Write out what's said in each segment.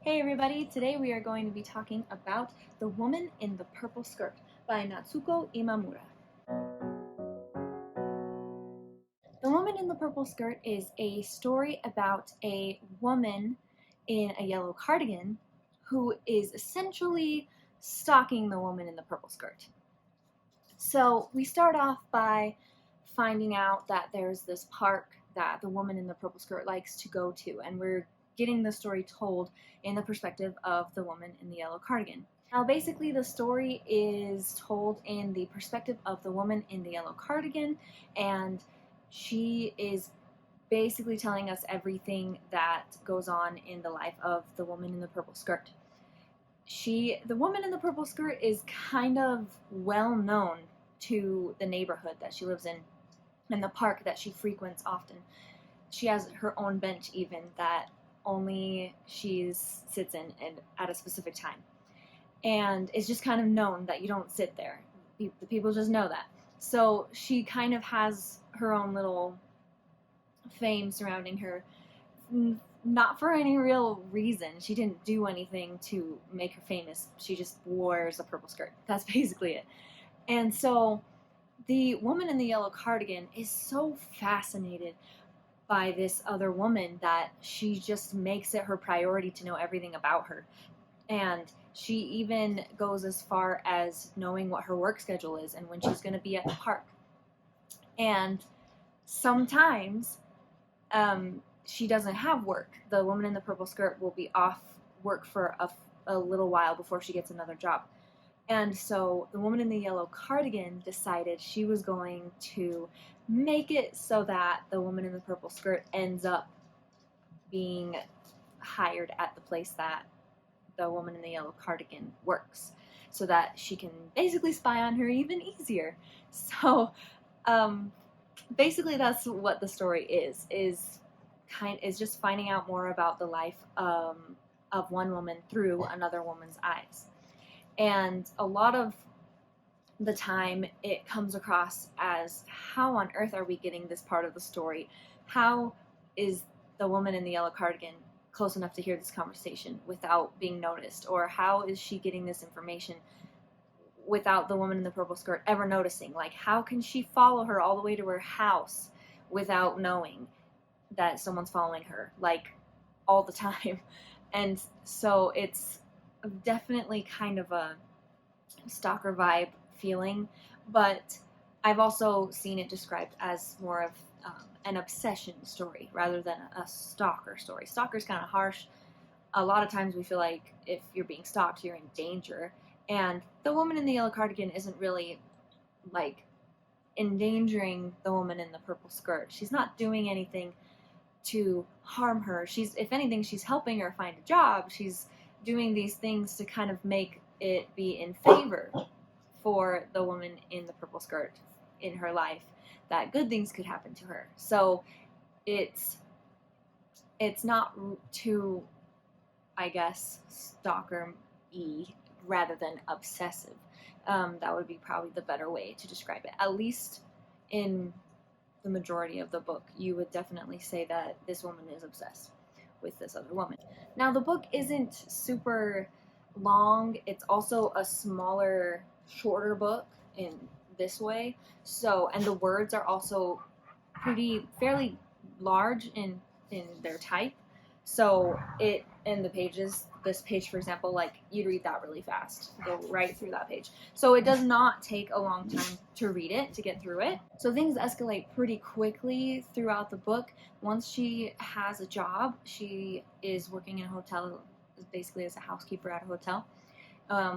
Hey everybody, today we are going to be talking about The Woman in the Purple Skirt by Natsuko Imamura. The Woman in the Purple Skirt is a story about a woman in a yellow cardigan who is essentially stalking the woman in the purple skirt. So we start off by finding out that there's this park that the woman in the purple skirt likes to go to, and we're getting the story told in the perspective of the woman in the yellow cardigan. Now, basically, the story is told in the perspective of the woman in the yellow cardigan, and she is basically telling us everything that goes on in the life of the woman in the purple skirt. The woman in the purple skirt is kind of well known to the neighborhood that she lives in and the park that she frequents often. She has her own bench even that only she sits in and at a specific time. And it's just kind of known that you don't sit there. The people just know that. So she kind of has her own little fame surrounding her, not for any real reason. She didn't do anything to make her famous. She just wears a purple skirt. That's basically it. And so the woman in the yellow cardigan is so fascinated by this other woman that she just makes it her priority to know everything about her. And she even goes as far as knowing what her work schedule is and when she's going to be at the park. And sometimes she doesn't have work. The woman in the purple skirt will be off work for a little while before she gets another job. And so the woman in the yellow cardigan decided she was going to make it so that the woman in the purple skirt ends up being hired at the place that the woman in the yellow cardigan works, so that she can basically spy on her even easier. So basically that's what the story is just finding out more about the life of one woman through another woman's eyes. And a lot of the time it comes across as, how on earth are we getting this part of the story? How is the woman in the yellow cardigan close enough to hear this conversation without being noticed? Or how is she getting this information without the woman in the purple skirt ever noticing? Like, how can she follow her all the way to her house without knowing that someone's following her, like, all the time? And so it's definitely kind of a stalker vibe feeling, but I've also seen it described as more of an obsession story rather than a stalker story. Stalker's kind of harsh. A lot of times we feel like if you're being stalked, you're in danger, and the woman in the yellow cardigan isn't really like endangering the woman in the purple skirt. She's not doing anything to harm her. If anything, she's helping her find a job. She's doing these things to kind of make it be in favor for the woman in the purple skirt in her life, that good things could happen to her. So it's not too, I guess, stalker-y rather than obsessive. That would be probably the better way to describe it. At least in the majority of the book, you would definitely say that this woman is obsessed with this other woman. Now, the book isn't super long. It's also a smaller, shorter book in this way. So, and the words are also fairly large in their type. So in the pages, this page, for example, like, you'd read that really fast, go right through that page. So it does not take a long time to read it, to get through it. So things escalate pretty quickly throughout the book. Once she has a job, she is working in a hotel, basically as a housekeeper at a hotel,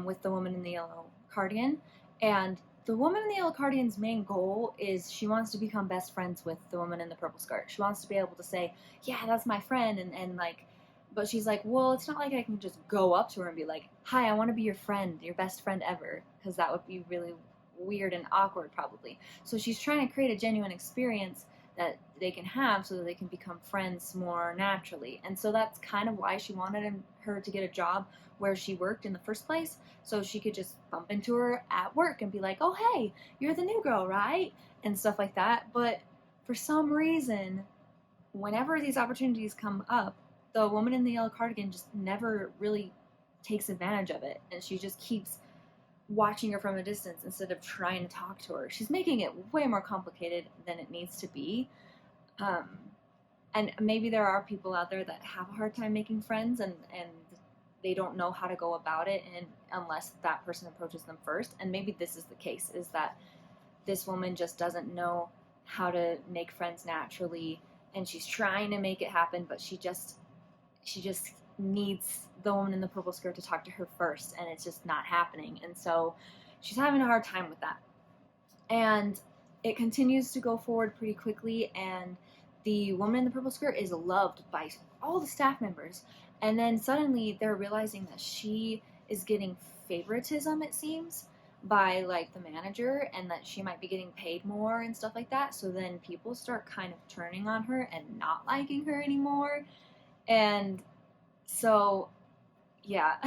with the woman in the yellow cardigan. And the woman in the yellow cardigan's main goal is she wants to become best friends with the woman in the purple skirt. She wants to be able to say, yeah, that's my friend, and like, but she's like, well, it's not like I can just go up to her and be like, hi, I want to be your friend, your best friend ever, because that would be really weird and awkward probably. So she's trying to create a genuine experience that they can have so that they can become friends more naturally. And so that's kind of why she wanted her to get a job where she worked in the first place, so she could just bump into her at work and be like, oh, hey, you're the new girl, right? And stuff like that. But for some reason, whenever these opportunities come up, the woman in the yellow cardigan just never really takes advantage of it, and she just keeps watching her from a distance instead of trying to talk to her. She's making it way more complicated than it needs to be. And maybe there are people out there that have a hard time making friends, and they don't know how to go about it, and unless that person approaches them first. And maybe this is the case, is that this woman just doesn't know how to make friends naturally, and she's trying to make it happen, but she just needs the woman in the purple skirt to talk to her first, and it's just not happening. And so she's having a hard time with that. And it continues to go forward pretty quickly, and the woman in the purple skirt is loved by all the staff members. And then suddenly they're realizing that she is getting favoritism, it seems, by like the manager, and that she might be getting paid more and stuff like that. So then people start kind of turning on her and not liking her anymore. And so yeah,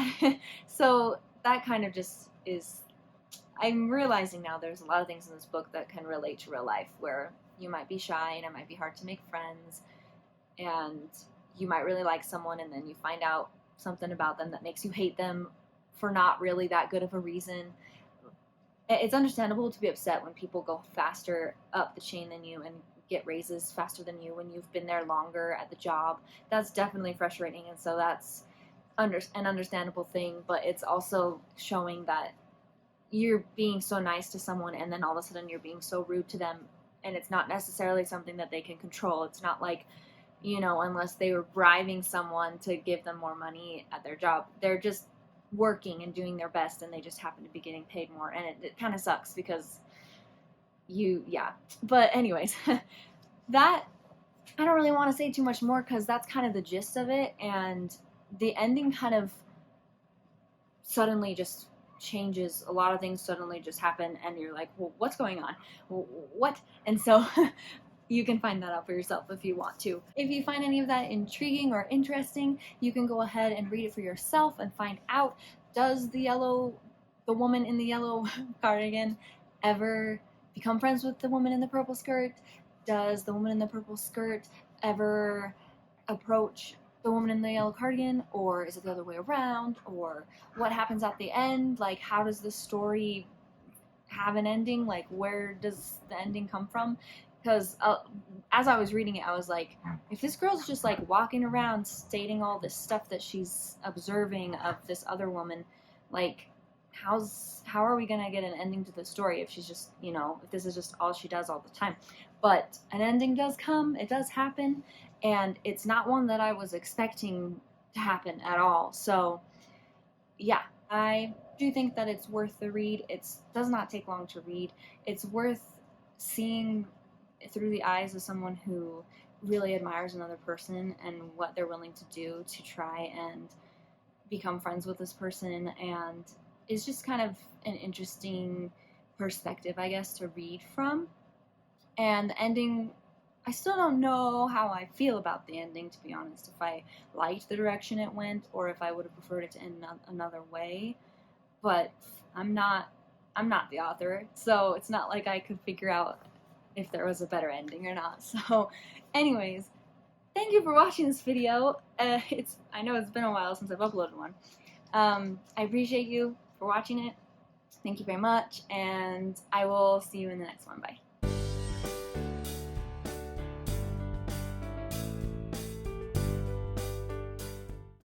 so that kind of just is, I'm realizing now there's a lot of things in this book that can relate to real life, where you might be shy and it might be hard to make friends, and you might really like someone, and then you find out something about them that makes you hate them for not really that good of a reason. It's understandable to be upset when people go faster up the chain than you and get raises faster than you when you've been there longer at the job. That's definitely frustrating, and so that's an understandable thing, but it's also showing that you're being so nice to someone and then all of a sudden you're being so rude to them, and it's not necessarily something that they can control. It's not like, you know, unless they were bribing someone to give them more money at their job. They're just working and doing their best, and they just happen to be getting paid more, and it kind of sucks because but anyways, that, I don't really want to say too much more because that's kind of the gist of it, and the ending kind of suddenly just changes. A lot of things suddenly just happen, and you're like, well, what's going on? What? And so you can find that out for yourself if you want to. If you find any of that intriguing or interesting, you can go ahead and read it for yourself and find out, does the woman in the yellow cardigan ever become friends with the woman in the purple skirt? Does the woman in the purple skirt ever approach the woman in the yellow cardigan, or is it the other way around? Or what happens at the end? Like, how does this story have an ending? Like, where does the ending come from? Because as I was reading it, I was like, if this girl's just like walking around stating all this stuff that she's observing of this other woman, like, how are we gonna get an ending to the story if she's just, you know, if this is just all she does all the time? But an ending does come, it does happen, and it's not one that I was expecting to happen at all. So yeah, I do think that it's worth the read. It does not take long to read. It's worth seeing through the eyes of someone who really admires another person and what they're willing to do to try and become friends with this person, and it's just kind of an interesting perspective, I guess, to read from. And the ending, I still don't know how I feel about the ending, to be honest. If I liked the direction it went, or if I would have preferred it to end another way. But I'm not the author, so it's not like I could figure out if there was a better ending or not. So anyways, thank you for watching this video. I know it's been a while since I've uploaded one. I appreciate you for watching it. Thank you very much, and I will see you in the next one. Bye.